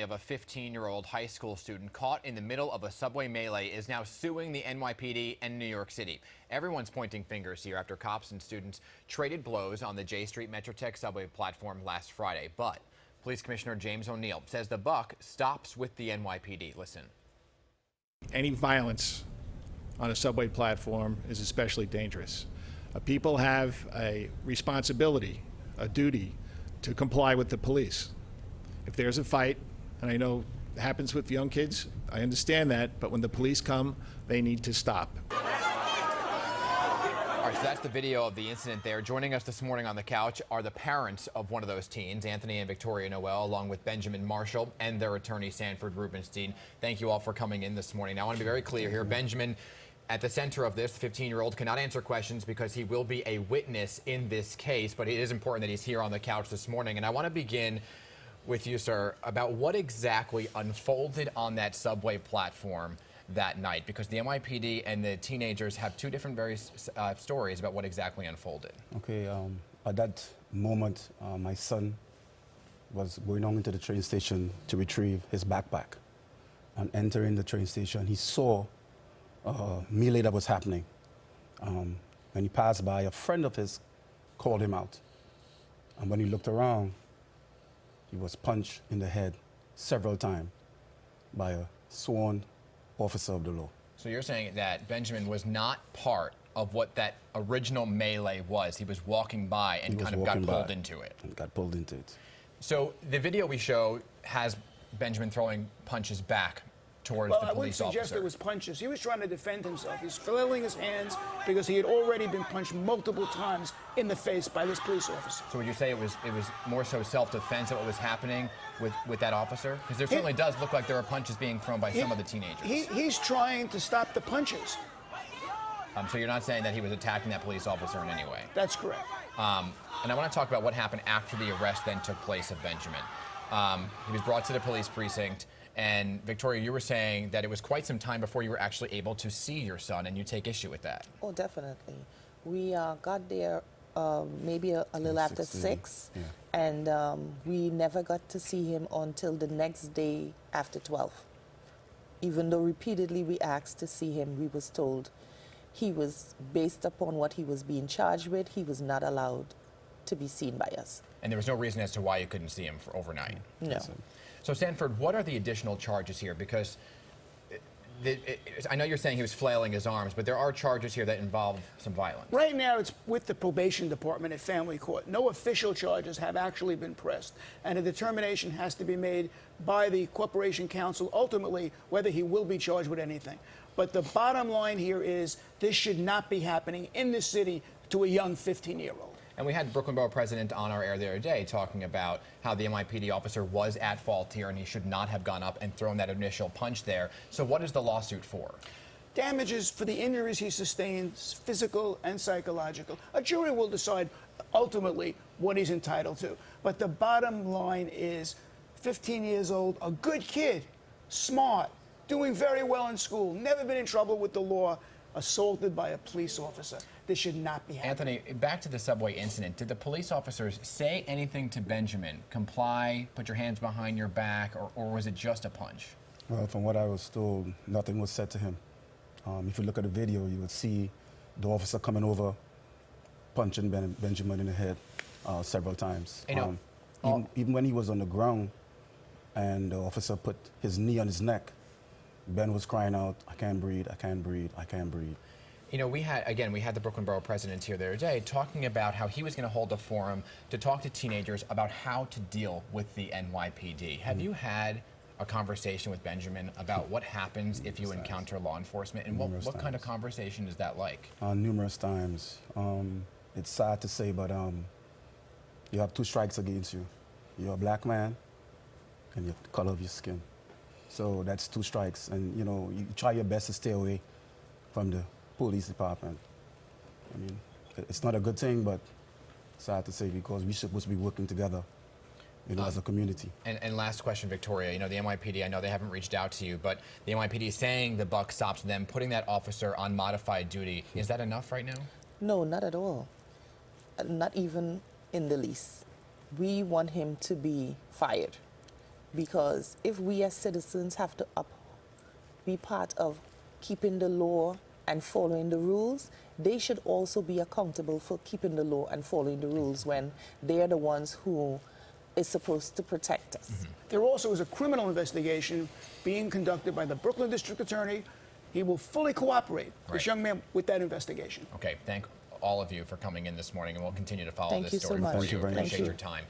Of a 15-year-old high school student caught in the middle of a subway melee is now suing the NYPD and New York City. Everyone's pointing fingers here after cops and students traded blows on the J Street Metrotech subway platform last Friday. But Police Commissioner James O'Neill says the buck stops with the NYPD. Listen. Any violence on a subway platform is especially dangerous. People have a responsibility, a duty to comply with the police. If there's a fight, and I know it happens with young kids, I understand that, but when the police come, they need to stop. All right, so that's the video of the incident there. Joining us this morning on the couch are the parents of one of those teens, Anthony and Victoria Noel, along with Benjamin Marshall and their attorney, Sanford Rubenstein. Thank you all for coming in this morning. Now, I want to be very clear here. Benjamin, at the center of this, the 15-year-old cannot answer questions because he will be a witness in this case, but it is important that he's here on the couch this morning. And I want to begin with you, sir, about what exactly unfolded on that subway platform that night, because the NYPD and the teenagers have two different stories about what exactly unfolded. Okay, at that moment, my son was going on into the train station to retrieve his backpack. And entering the train station, he saw a melee that was happening. When he passed by, a friend of his called him out. And when he looked around, he was punched in the head several times by a sworn officer of the law. So you're saying that Benjamin was not part of what that original melee was. He was walking by and kind of got pulled into it. And got pulled into it. So the video we show has Benjamin throwing punches back towards the police officer. Well, I wouldn't suggest it was punches. He was trying to defend himself. He's flailing his hands because he had already been punched multiple times in the face by this police officer. So would you say it was more so self-defense of what was happening with that officer? Because there certainly does look like there are punches being thrown by some of the teenagers. He's trying to stop the punches. So you're not saying that he was attacking that police officer in any way? That's correct. And I want to talk about what happened after the arrest then took place of Benjamin. He was brought to the police precinct. And Victoria, you were saying that it was quite some time before you were actually able to see your son, and you take issue with that. Oh, definitely. We got there maybe a little after 6, yeah. And we never got to see him until the next day after 12. Even though repeatedly we asked to see him, we was told he was, based upon what he was being charged with, he was not allowed to be seen by us. And there was no reason as to why you couldn't see him for overnight? No. So, Sanford, what are the additional charges here? Because I know you're saying he was flailing his arms, but there are charges here that involve some violence. Right now, it's with the probation department at family court. No official charges have actually been pressed, and a determination has to be made by the corporation counsel, ultimately, whether he will be charged with anything. But the bottom line here is this should not be happening in this city to a young 15-year-old. And we had Brooklyn Borough President on our air the other day talking about how the NYPD officer was at fault here and he should not have gone up and thrown that initial punch there. So what is the lawsuit for? Damages for the injuries he sustained, physical and psychological. A jury will decide ultimately what he's entitled to. But the bottom line is 15 years old, a good kid, smart, doing very well in school, never been in trouble with the law, assaulted by a police officer. This should not be happening. Anthony, back to the subway incident. Did the police officers say anything to Benjamin? Comply, put your hands behind your back, or was it just a punch? Well, from what I was told, nothing was said to him. If you look at the video, you would see the officer coming over, punching Benjamin in the head several times. Even when he was on the ground and the officer put his knee on his neck, Ben was crying out, "I can't breathe, I can't breathe, I can't breathe." You know, we had the Brooklyn Borough President here the other day talking about how he was going to hold a forum to talk to teenagers about how to deal with the NYPD. Have you had a conversation with Benjamin about what happens if you encounter law enforcement, and what kind of conversation is that like? Numerous times. It's sad to say, but you have two strikes against you. You're a black man, and you have the color of your skin. So that's two strikes, and you know, you try your best to stay away from the police department. I mean, it's not a good thing, but sad to say, because we're supposed to be working together, you know, as a community. And last question, Victoria, you know, the NYPD, I know they haven't reached out to you, but the NYPD is saying the buck stops them putting that officer on modified duty. Is that enough right now? No, not at all. Not even in the least. We want him to be fired. because if we as citizens have to be part of keeping the law and following the rules, they should also be accountable for keeping the law and following the rules when they are the ones who is supposed to protect us. Mm-hmm. There also is a criminal investigation being conducted by the Brooklyn District Attorney. He will fully cooperate, this young man, with that investigation. Okay, thank all of you for coming in this morning, and we'll continue to follow Thank this you so story much. for Thank you you. very much. Appreciate your time.